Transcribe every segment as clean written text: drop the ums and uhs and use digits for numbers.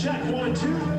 Check 1, 2.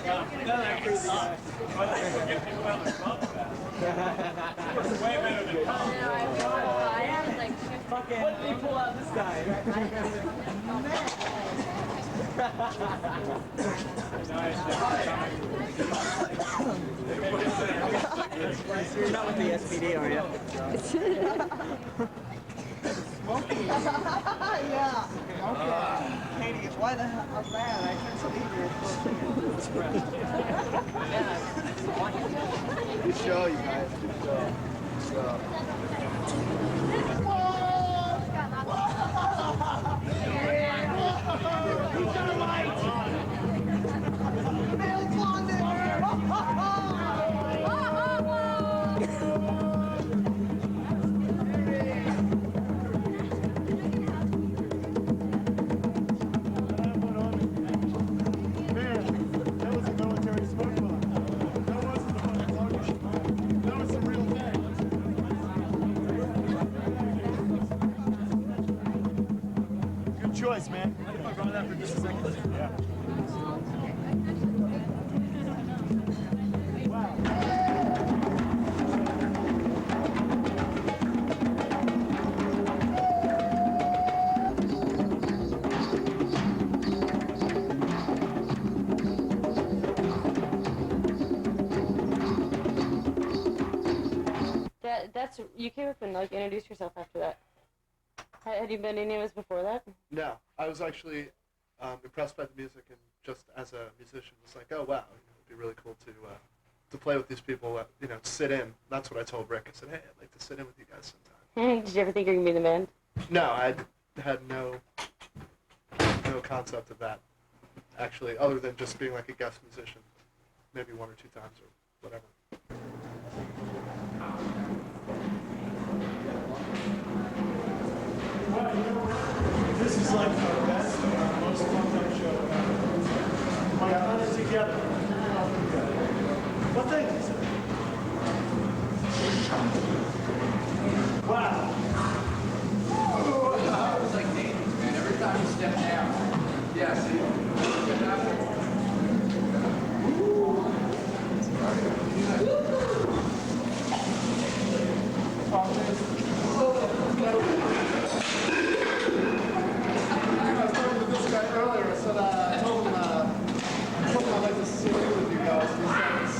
Way better than Tom. Fucking, what did he pull out this time? You're not with the SPD, are you? Smoky. Yeah. Okay. Katie, why the hell? I'm mad. I can't believe you're Good show, you guys. Good show. Choice, man. I think I'll run that for just a second. Yeah. That's you came up and like introduced yourself after that. Had you been any of us before that? No, I was actually impressed by the music, and just as a musician, was like, oh wow, it'd be really cool to play with these people. Sit in. That's what I told Rick. I said, hey, I'd like to sit in with you guys sometime. Did you ever think you were gonna be in the band? No, I had no concept of that, actually, other than just being like a guest musician, maybe one or two times or whatever. This is like our best, most fun show. My fun is together. What thing is it? Wow. It was like dangerous, man. Every time you step down. Yeah, see?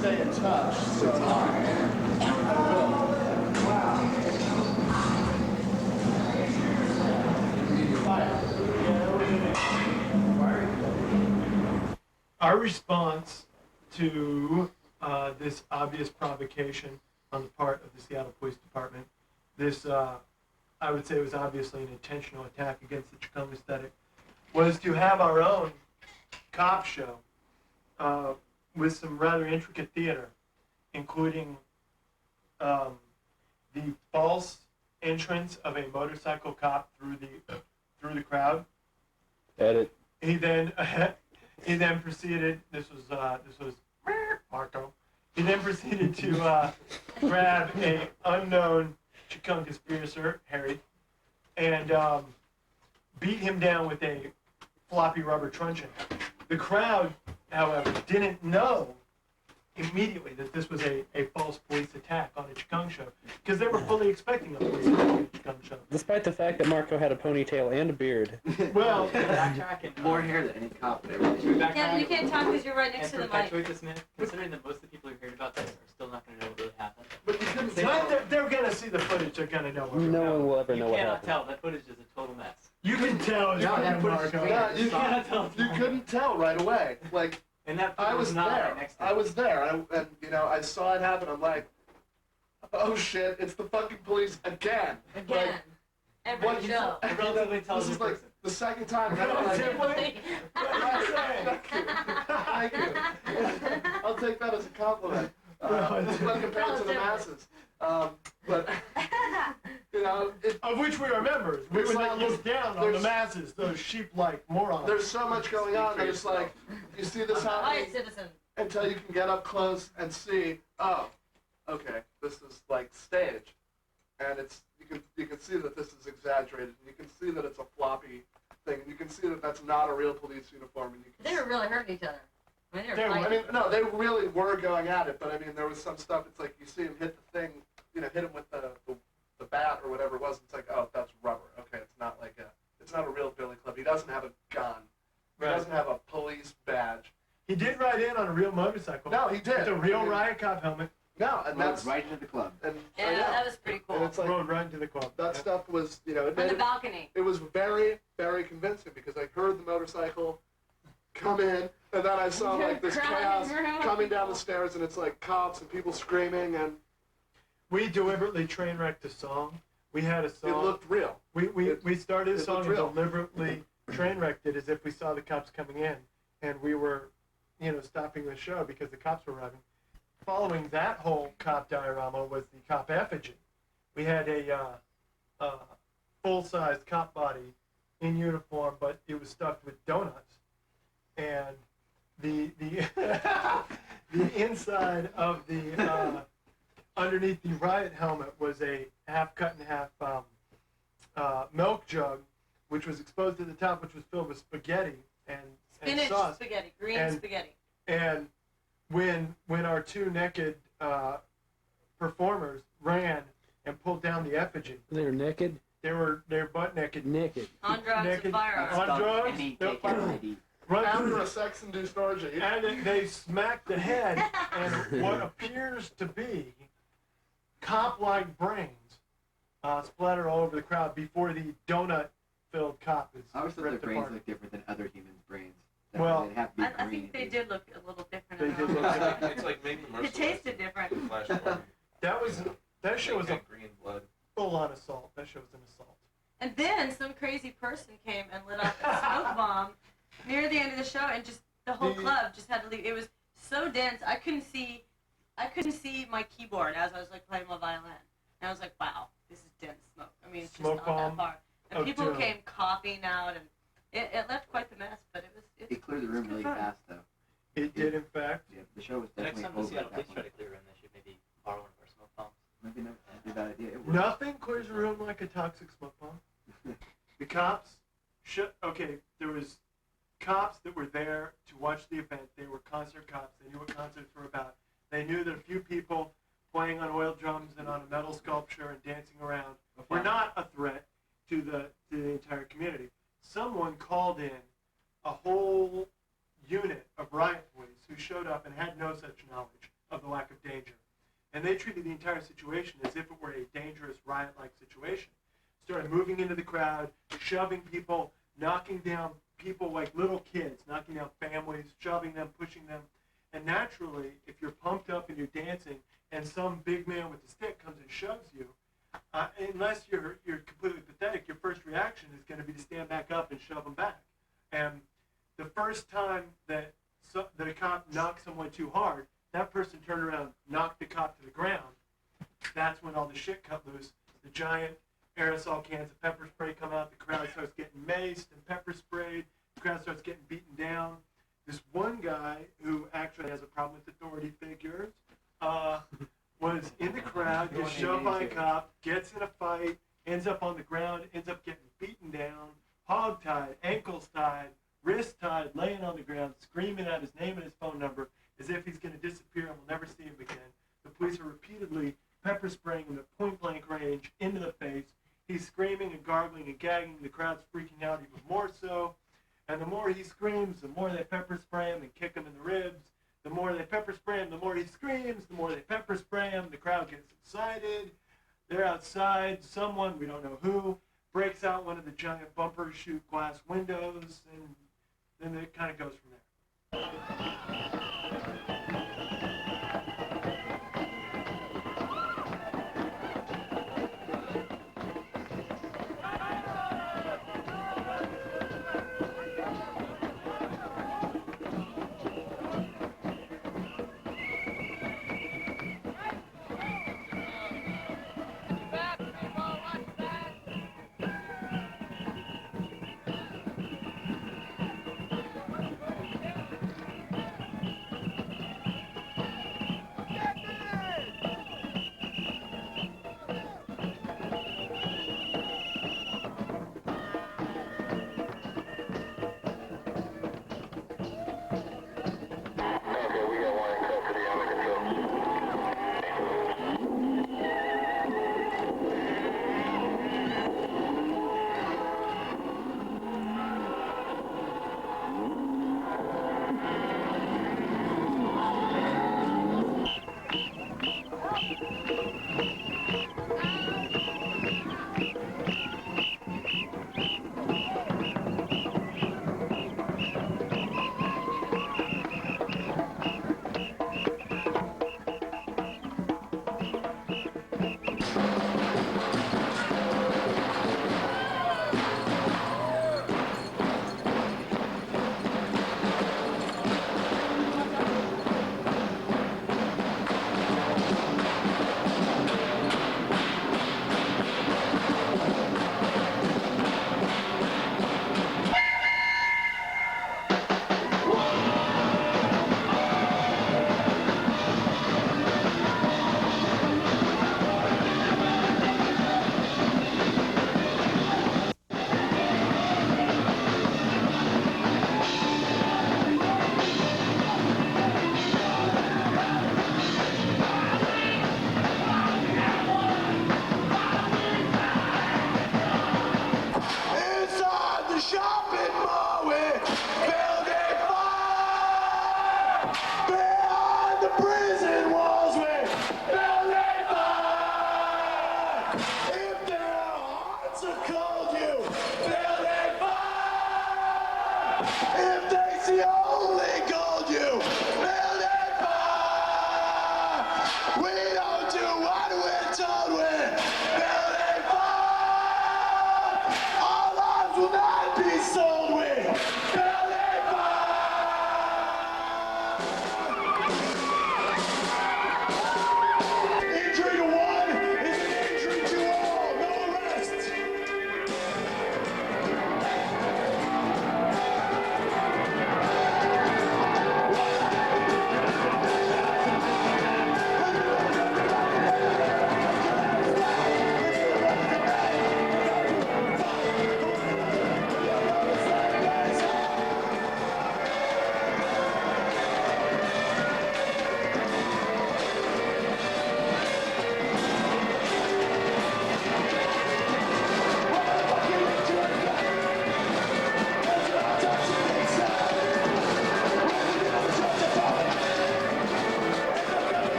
Stay in touch. So I will. Wow. Our response to this obvious provocation on the part of the Seattle Police Department, this, I would say, was obviously an intentional attack against the TchKunG aesthetic, was to have our own cop show with some rather intricate theater, including the false entrance of a motorcycle cop through the crowd. Edit. He then proceeded. This was Marco. He then proceeded to grab a unknown TchKunG conspirator, Harry, and beat him down with a floppy rubber truncheon. The crowd, however, didn't know immediately that this was a false police attack on a TchKunG show, because they were fully expecting a police attack on a TchKunG show. Despite the fact that Marco had a ponytail and a beard. Well, Backtracking. More hair than any cop would ever do. Yeah, you can't talk because you're right next to the mic. Perpetuate this myth, considering that most of the people who heard about this are still not going to know what really happened. but you couldn't tell. They're going to see the footage. They're going to know. No one will ever You know what cannot happened. tell. That footage is a total mess. You can tell. No, that footage Marco. is Yeah, you cannot tell. You couldn't tell right away. Like, And that I footage was not there. right next to I was there, and I saw it happen. I'm like, oh shit, it's the fucking police again. Again. Every What show. A relatively This intelligent is like person. the second time. And I'm like, thank you. I'll take that as a compliment. When compared to the masses. But, Of which we are members. We would not look down on the masses, those sheep-like morons. there's so much going on that it's like, you see this happening citizen. until you can get up close and see, oh, okay, this is like stage. And you can see that this is exaggerated, and you can see that it's a floppy thing, and you can see that that's not a real police uniform. And you can They were really hurting each other. I mean, They were- I mean, no, they really were going at it, but I mean, there was some stuff. It's like you see him hit the thing, hit him with the bat or whatever it was. It's like, oh, that's rubber. Okay, it's not a real billy club. He doesn't have a gun. He Right. doesn't have a police badge. He did ride in on a real motorcycle. No, he did. With a real riot cop helmet. No, and Rode that's right into the club. and Yeah, I know. that was pretty And cool. it's like Rode right into the club. that Yeah. stuff was, it On made the it, balcony. it was very, very convincing because I heard the motorcycle come in, and then I saw like this Crowd chaos around coming down people. the stairs, and it's like cops and people screaming, and We deliberately train wrecked a song. We had a song. it looked real. We started a it song looked and real. deliberately train wrecked it as if we saw the cops coming in, and we were, stopping the show because the cops were arriving. Following that whole cop diorama was the cop effigy. We had a full-size cop body in uniform, but it was stuffed with donuts, and the the inside of the underneath the riot helmet was a half cut in half milk jug, which was exposed at the top, which was filled with spaghetti and Spinach sauce. spaghetti, green And- spaghetti. And when our two naked performers ran and pulled down the effigy, They were naked. they were butt naked. Naked. On drugs Naked. and firearms. On drugs? Any Nope. taken ID. Run After through a sex-induced orgy. and they smacked the head, and what appears to be cop-like brains splatter all over the crowd before the donut-filled cop is I always thought their ripped brains apart. look different than other humans' brains. Well, they'd have to be I green think they at least. did look a little different. They in did the look house. different. It's like maybe It tasted different. Flash forward. That show was a green blood. full-on assault. That show was an assault. And then some crazy person came and lit off a smoke bomb near the end of the show, and just the whole club just had to leave. It was so dense. I couldn't see my keyboard as I was like playing my violin. And I was like, wow, this is dense smoke. I mean, it's just Smoke not bomb that far. And of people doom. came coughing out, and it left quite the mess. But It cleared the room really fun. fast, though. It did, in fact. Yeah, the show was The next definitely time the over Seattle at police that try to point. clear a room, they should maybe borrow one of our smoke bombs. Maybe not a bad idea. It worked. Nothing clears a room like a toxic smoke bomb. The cops, there was cops that were there to watch the event. They were concert cops. They knew what concerts were about. They knew that a few people playing on oil drums and on a metal sculpture and dancing around were not a threat to the entire community. Someone called in a whole unit of riot police who showed up and had no such knowledge of the lack of danger. And they treated the entire situation as if it were a dangerous riot-like situation. Started moving into the crowd, shoving people, knocking down people like little kids, knocking down families, shoving them, pushing them. And naturally, if you're pumped up and you're dancing and some big man with a stick comes and shoves you, unless you're completely pathetic, your first reaction is going to be to stand back up and shove them back. And the first time that a cop knocked someone too hard, that person turned around, knocked the cop to the ground. That's when all the shit cut loose. The giant aerosol cans of pepper spray come out. The crowd starts getting maced and pepper sprayed. The crowd starts getting beaten down. This one guy who actually has a problem with authority figures was in the crowd, gets shoved by a cop, gets in a fight, ends up on the ground, ends up getting beaten down, hog-tied, ankles tied, wrist tied, laying on the ground, screaming out his name and his phone number as if he's going to disappear and we'll never see him again. The police are repeatedly pepper spraying him at point-blank range into the face. He's screaming and gargling and gagging. The crowd's freaking out even more so. And the more he screams, the more they pepper spray him and kick him in the ribs. The more they pepper spray him, the more he screams. The more they pepper spray him, the crowd gets excited. They're outside. Someone, we don't know who, breaks out one of the giant bumper chute glass windows, and then it kind of goes from there.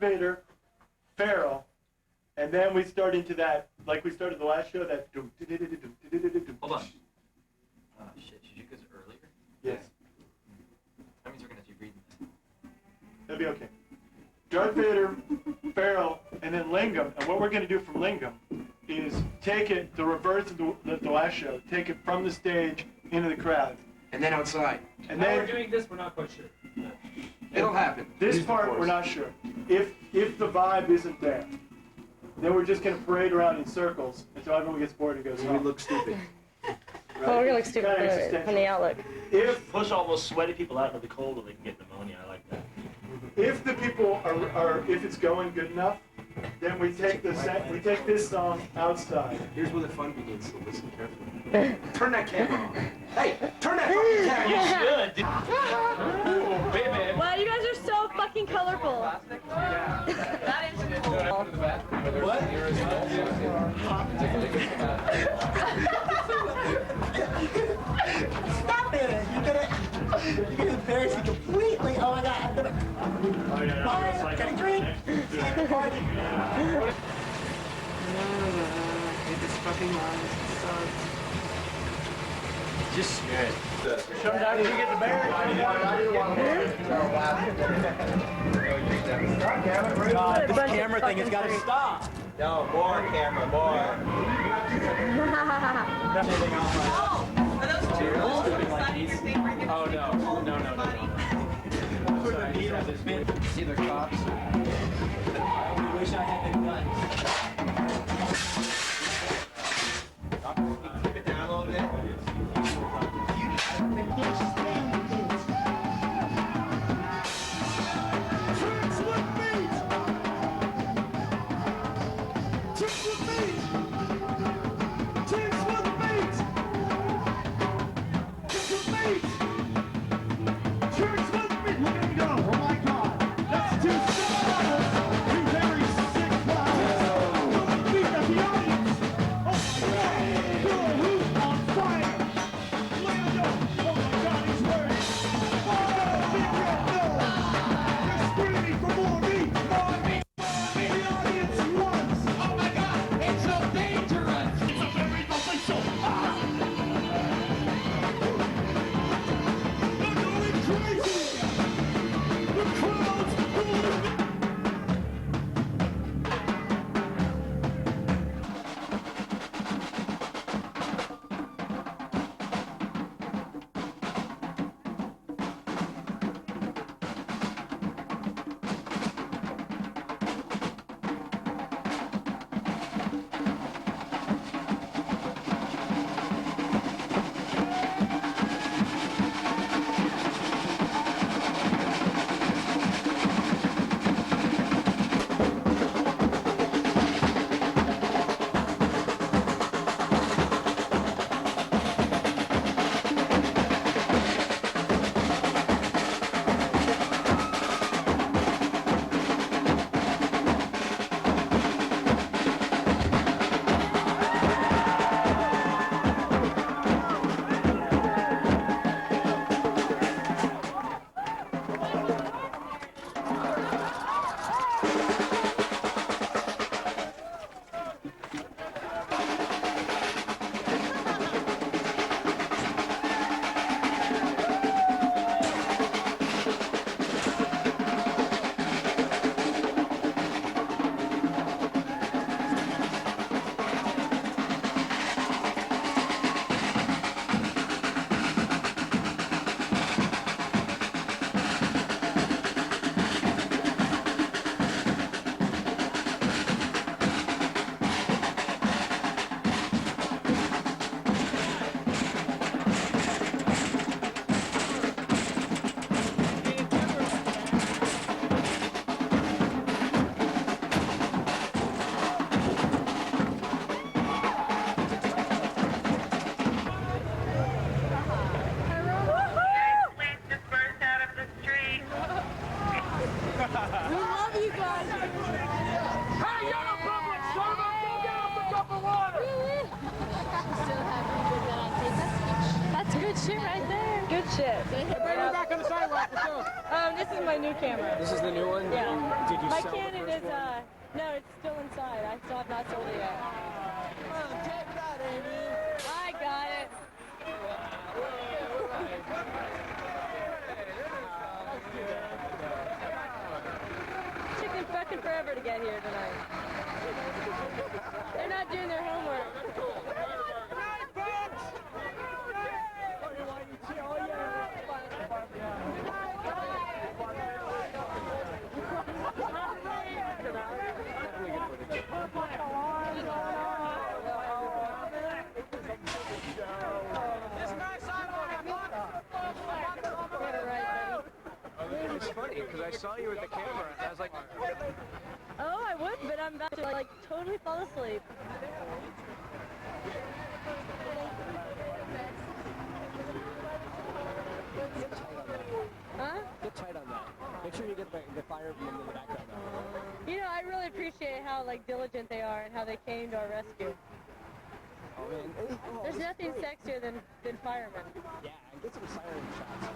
Vader, Pharaoh, and then we start into that, like we started the last show, that dum, Hold on. Oh shit, should you go earlier? Yes, That means we're gonna have to read this. that'll be okay. Darth Vader, Pharaoh, and then Lingam. And what we're going to do from Lingam is take it, the reverse of the last show, take it from the stage into the crowd. And then outside. And How we're then doing this, we're not quite sure. It'll happen. this part, we're not sure. If the vibe isn't there, then we're just going to parade around in circles until everyone gets bored and goes We home. look stupid. Well, we're gonna look stupid Kinda from existential. the outlook. If Push all those sweaty people out into the cold and they can get pneumonia. I like that. If the people are if it's going good enough, then we take this song outside. Here's where the fun begins, so listen carefully. Turn that camera on. Hey, turn that fucking camera on. Baby. Wow, you guys are so fucking colorful. That is cool. Stop it! You're gonna embarrass me completely. Oh my god, I'm gonna. Bye, get a drink. End the party. This fucking line sucks. Just good. Sometimes you get the bear. God, this camera thing has got to stop. No, more camera, more. Oh, are those two holes inside of your thing where you Oh, no. See the cops. I only wish I had the gun. Keep it down a little bit. Church with me! Look at me go! Oh my God! That's too slow! Shit. Bring it back on the sidewalk. Let's go. This is my new camera. This is the new one? Yeah. Did you My sell the Canon first is, one? no, it's still inside. I still have not sold it yet. Come on, take that, Amy. I got it. Taking fucking forever to get here tonight. They're not doing their homework. It's funny because I saw you with the camera and I was like, Oh, I would, but I'm about to like totally fall asleep. Huh? get tight on that. Make sure you get the fire in the background. You know, I really appreciate how like diligent they are and how they came to our rescue. Oh man. There's nothing sexier than firemen. Yeah, and get some siren shots.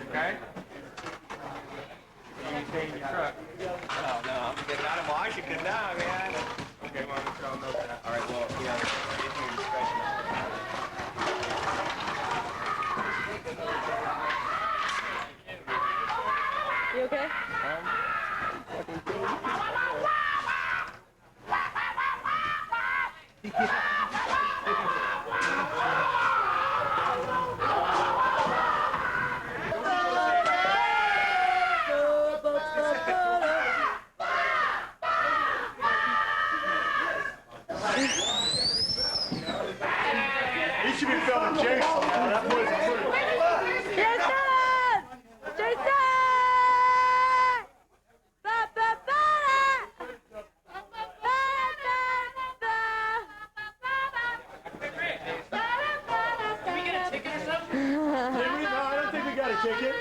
Okay? You stay in your truck. Oh, no, I'm getting out of Washington now, man. Okay, well, I'm sure I'll know that. All right, well, yeah, get here and stretch You okay? You should be filming Jason. That boy's a freak. Jason! Jason! Ba, ba, ba! Ba, ba, ba. Can we get a ticket or something? Did we? No, I don't think we got a ticket.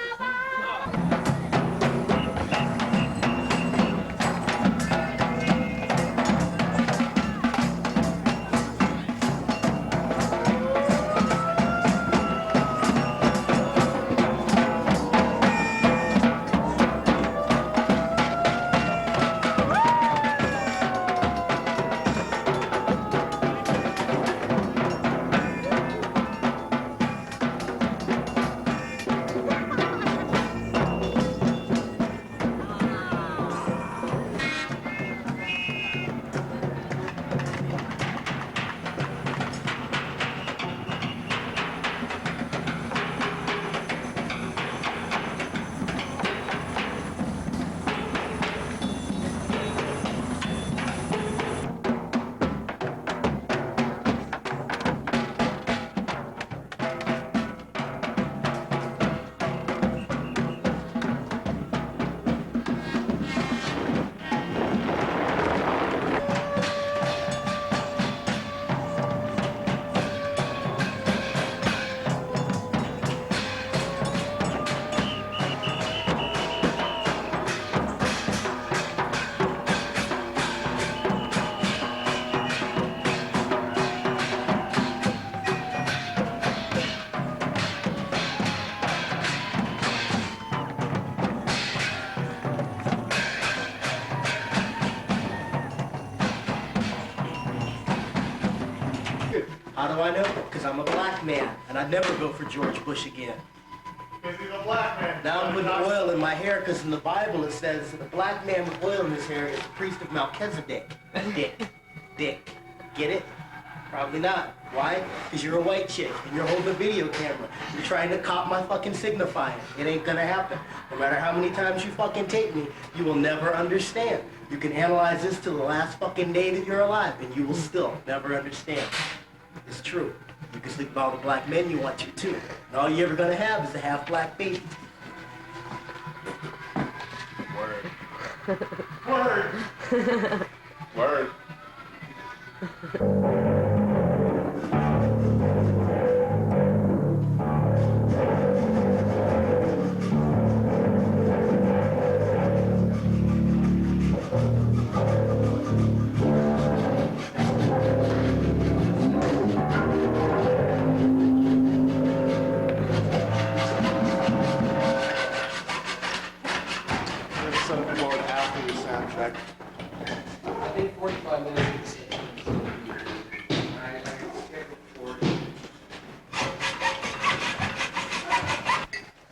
How do I know? Because I'm a black man, and I'd never go for George Bush again. Because he's a black man. Now I'm putting oil in my hair because in the Bible it says the black man with oil in his hair is the priest of Melchizedek. Dick. Get it? Probably not. Why? Because you're a white chick and you're holding a video camera. You're trying to cop my fucking signifier. It ain't gonna happen. No matter how many times you fucking tape me, you will never understand. You can analyze this till the last fucking day that you're alive and you will still never understand. It's true. You can sleep with all the black men you want to too. And all you're ever gonna have is a half black baby. Word. Word. Some people would after the soundtrack. I think 45 minutes.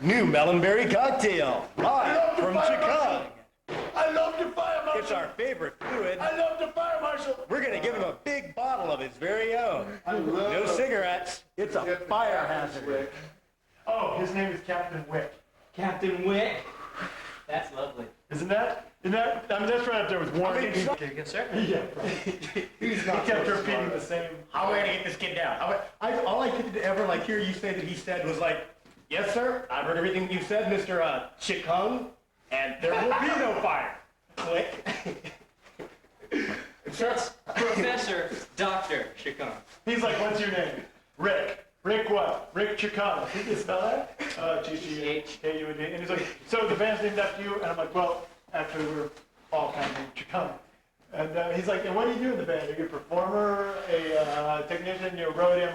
New melonberry cocktail, live from TchKunG. I love the fire marshal. It's our favorite fluid. I love the fire marshal. We're gonna give him a big bottle of his very own. No cigarettes. It's a fire hazard. Oh, his name is Captain Wick. Captain Wick. That's lovely. Isn't that? I mean, that's right up there with Warren. Okay, good, sir. Yeah. He kept repeating the same. How are we gonna get this kid down? All I could ever hear you say that he said was yes, sir. I've heard everything you said, Mr. TchKunG, and there will be no fire. Click. That's Professor Dr. TchKunG. He's like, what's your name? Rick. Rick what? Rick TchKunG. Did you spell that? T-C-H-K-U-N-G. And he's like, so the band's named after you? And I'm like, well, actually, we're all kind of named TchKunG. And he's like, and what do you do in the band? Are you a performer, a technician, you're a roadie?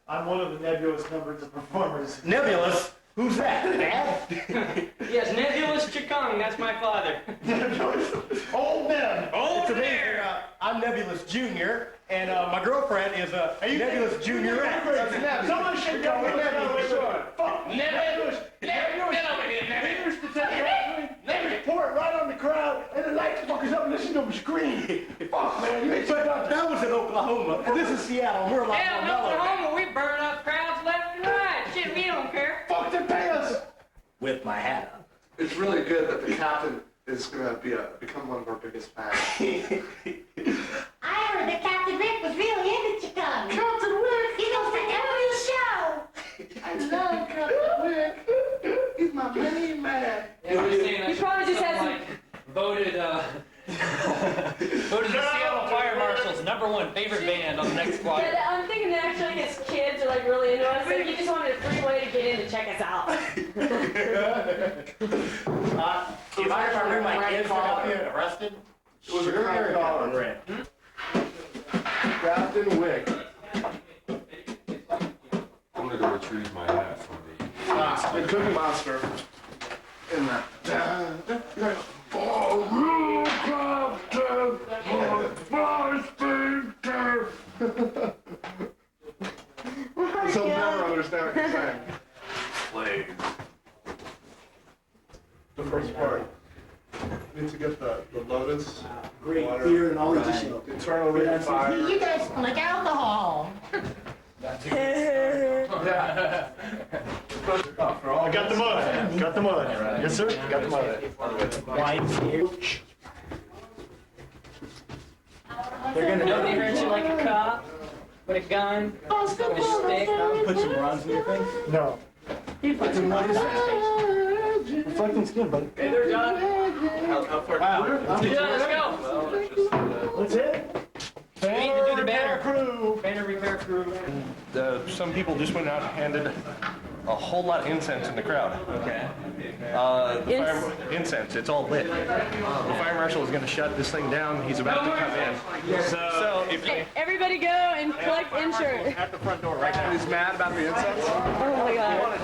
I'm one of the nebulous numbers of performers. Nebulous? Who's that? Dad? Yes, Nebulous TchKunG. That's my father. Old man. It's amazing. I'm Nebulous Jr., and my girlfriend is Nebulous Jr. Someone should go with Nebulous. Fuck. Nebulous. Nebulous to take it. Pour it right on the crowd, and the lights fuckers up and listen to them scream. Fuck, man. You ain't so done. That was in Oklahoma, and this is Seattle. We're a lot Hell, more in mellow. Oklahoma, we burn up crowds left and right. Shit, we don't care. Fuck the pay us. With my hat on. It's really good that the captain is gonna become one of our biggest fans. I heard that Captain Rick was really into TchKunG. Captain Wick. He goes to every show. I love Captain Wick. He's my main man. You probably just has some- voted voted the Seattle Fire Marshal's #1 favorite band on the next squad. Yeah, I'm thinking that actually his kids are like really into us. Like, he just wanted a free way to get in to check us out. If I bring my kids up here arrested, It was a crack collar. Captain Wick. I'm gonna go retrieve my hat from the... The Cookie Monster. In that. Oh, Captain! He'll never understand what you're saying. Slave. The first part. Need to get the lotus. great water, beer and all right. this shit. Eternal ring of fire. You guys smell like alcohol. I got the mud. Got the mud. Yes, sir. Got the mud. They're gonna nobody hurt you like a cop with a gun, with a stick. Put some bronze in your face? No. Put some bronze in your face. Reflecting skin, buddy. Hey, they're done. How far? Wow. Let's go. That's it. We need to do the banner. Crew. Banner repair crew. Some people just went out and handed a whole lot of incense in the crowd. Okay. Incense, it's all lit. The fire marshal is going to shut this thing down. He's about to come in. So if you... Hey, everybody go and collect insurance. At the front door right now. He's mad about the incense? Oh my god.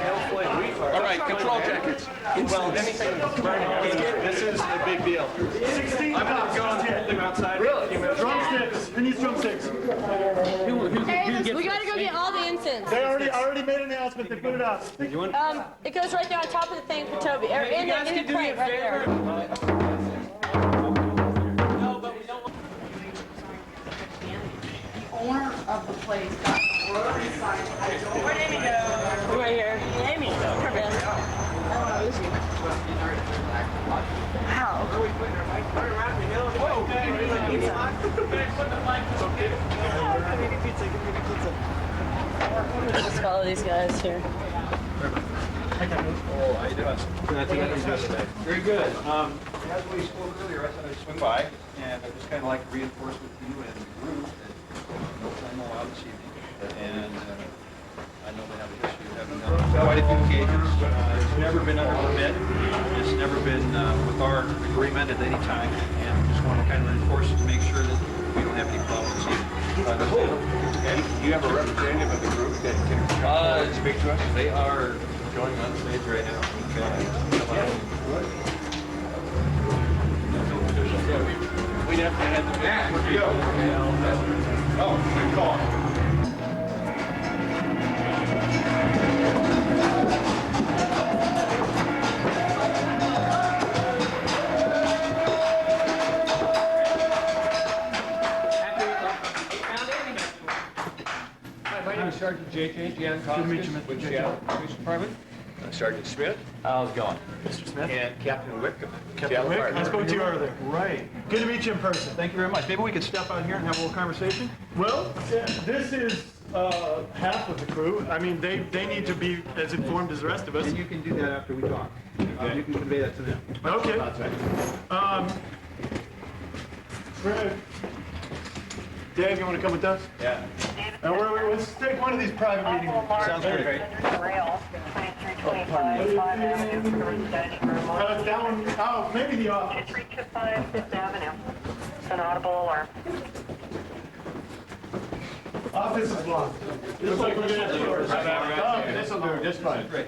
All right, control jackets. Well, anything burning, this is a big deal. 16 I'm going to go and hold him outside. Really? Drumsticks. Who needs drumsticks? Hey, we gotta go get all the incense. They already made an announcement. They put it up. It goes right there on top of the thing for Toby. Or in the plate right there. Owner of the place got Where'd Amy go? Right here. Amy, come here. Just follow these guys here. Oh, how you doing? Very good. As we spoke earlier, I thought I'd swing by, and I'd just kind of like to reinforce with you and the group that no time allowed this evening. And I know they have a history of having done quite a few occasions. It's never been under permit. It's never been with our agreement at any time. And just want to kind of reinforce it to make sure that we don't have any problems this evening. Okay. Do you have a representative of the group that can come and speak to us? They are going on stage right now. We'd have to have the back. Where'd you go? Oh, good call. My name is Sergeant J.J. Jan Costa with Seattle Police Department. Sergeant Smith. How's it going? Mr. Smith? And Captain Wickham. Captain Wick, I spoke to you earlier. Right. Good to meet you in person. Thank you very much. Maybe we could step out here and have a little conversation? Well, this is half of the crew. I mean, they need to be as informed as the rest of us. And you can do that after we talk. You can convey that to them. Okay. Fred, Dave, you want to come with us? Yeah. And let's take one of these private meetings. Sounds great. That one, oh, maybe the office. 325 Fifth Avenue. It's an audible alarm. Office is locked. Looks like we're gonna have to. This'll do, just fine. Great.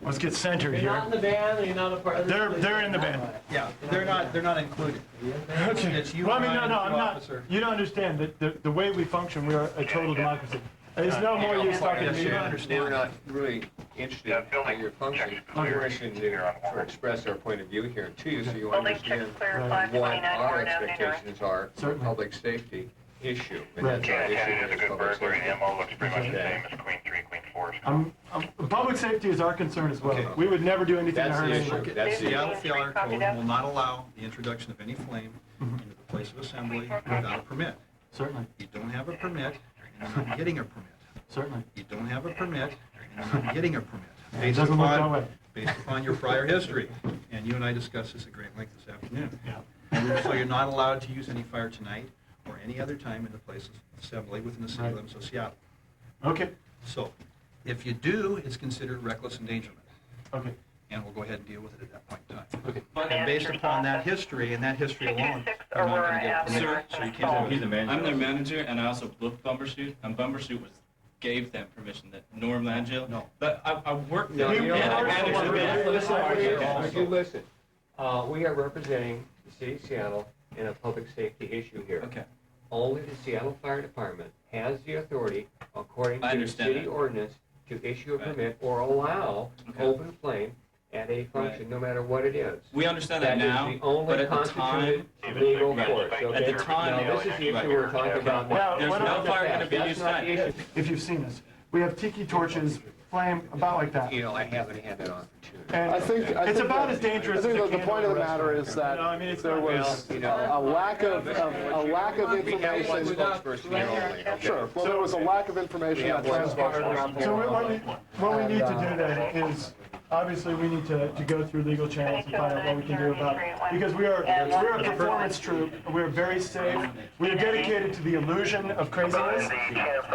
Let's get centered You're here. not in the band, you're not a part of the... They're in the band. Yeah, they're not included. Okay. It's you Well, I and mean, I no, and I'm the not. officer. You don't understand that the way we function, we are a total democracy. There's no more use talking to me. You don't understand. We're not really interested in how you're functioning. We're interested to express our point of view here to you so you understand what our expectations are for public safety issue. And that's our issue is public safety. Looks pretty much the same as Queen 3, Queen 4. Public safety is our concern as well. Okay. We would never do anything to That's hurt the anyone. issue. That's the Seattle issue. Fire Code will not allow the introduction of any flame into the place of assembly without a permit. Certainly, You don't have a permit, and you're not getting a permit. certainly. You don't have a permit, and you're not getting a permit. It doesn't look that way. Based upon your prior history. And you and I discussed this at great length this afternoon. So you're not allowed to use any fire tonight or any other time in the place of assembly within the city limits of Seattle. Okay, So if you do, it's considered reckless endangerment. okay. And we'll go ahead and deal with it at that point in time. Okay. And based upon that history and that history alone, you're not going to get a permit. So you can't do it. I'm their manager, and I also booked Bumbershoot, and Bumbershoot gave them permission that Norm Langell. No. But I worked No, there, you and I don't. managed the band. Would you listen? We are representing the city of Seattle in a public safety issue here. Okay. Only the Seattle Fire Department has the authority, according I to the understand city that. ordinance, to issue a Right. permit or allow Okay. open flame at a function, no matter what it is. We understand that now, That is the only but at the constituted time, legal Right. force, okay? At the time, Now, this is the issue we're talking about Now, now. there's what no about fire That's going to be used not the tonight. issue. If you've seen us, we have tiki torches, flame, about like that. You know, I haven't had that opportunity. And I it's about as dangerous as think a that the candle point of the in a matter restaurant. is that No, I mean, it's there not- was you know, a lack of We have one information. spokesperson here only, okay? Sure. Well, there was a lack of information We that have one transpired around the So world. what we need to do then is, obviously, we need to go through legal channels and find out what we can do about it. Because we're a performance troupe, we're very safe, we are dedicated to the illusion of craziness.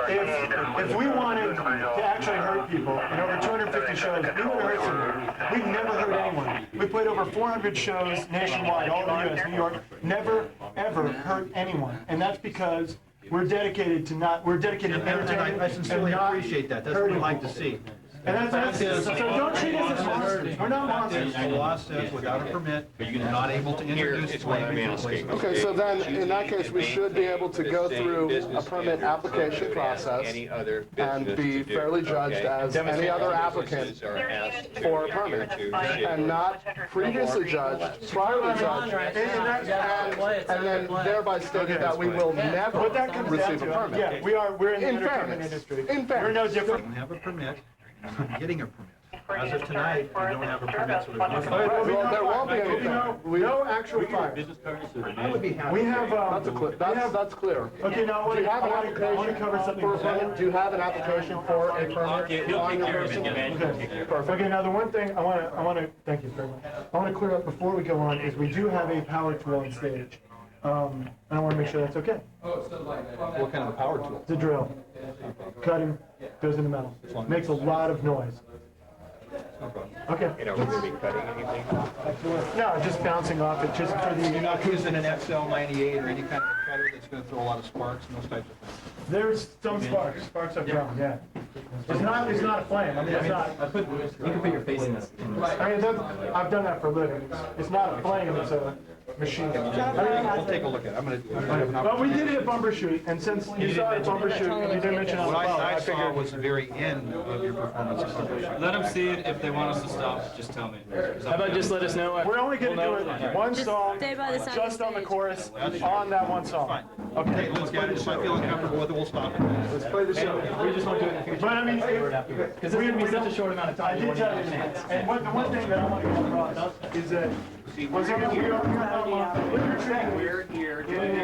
If we wanted to actually hurt people in over 250 shows, we would have hurt someone. We've never hurt anyone. We played over 400 shows nationwide, all over the US, New York, never, ever hurt anyone. And that's because we're dedicated to entertaining I sincerely and not appreciate that. That's what we hurting like to people. see. And that's so don't treat us as monsters. We're not monsters. The law says without a permit, you're not able to introduce It's what I'm flame into asking. place. Okay, so then, in that case, we should be able to go through a permit application process Any other and business be to do, fairly judged okay? as any other applicant Businesses are asked to for a adhere permit, to and not previously judged, priorly judged, and then thereby stated that we will never What that comes down receive a to, permit. yeah, we're in the In entertainment fairness, industry. in We're no fairness. You different. don't have a permit, you're not getting a permit. As of tonight, we don't have a permit, so there's Well, there won't be anything. No actual fire. business cards or the name. We have, That's clear. okay, now I want Do you have an to application cover something. for a permit? Do you have an application for a permit? He'll take care of it, man. Perfect. Okay, now the one thing I want to, thank you very much. I want to clear up before we go on is we do have a power tool on stage. And I want to make sure that's okay. What kind of a power tool? It's a drill. Cutting, goes in the metal. Makes a lot of noise. Okay. You know, we're going to be cutting anything? No, just bouncing off it, just for You're the, not using an XL98 or any kind of a cutter that's going to throw a lot of sparks and those types of things? there's some sparks. Sparks have grown, yeah. It's not a flame. I mean, it's not. You can put your face in this. I mean, I've done that for a living. It's not a flame, it's a machine. We'll take a look at it. I'm going to have an Well, we opportunity. did it at Bumper Shoot, and since you saw it at Bumper Shoot, and you didn't mention it on the What call, I I saw figured. was the very end of your performance. Let them see it. If they want us to stop, just tell me. How about just let us know? We're only gonna do it one song, Stay by the side of just the on the stage. chorus, on that one song. Okay, Okay. let's get it. If I feel uncomfortable with it, we'll stop it. Let's play the show. We just want to do it in the future. But I mean, Because this is going to be such a short amount of I time. did tell you that. And the one thing that I want to get across is that, was it, we are not, We're here. yeah,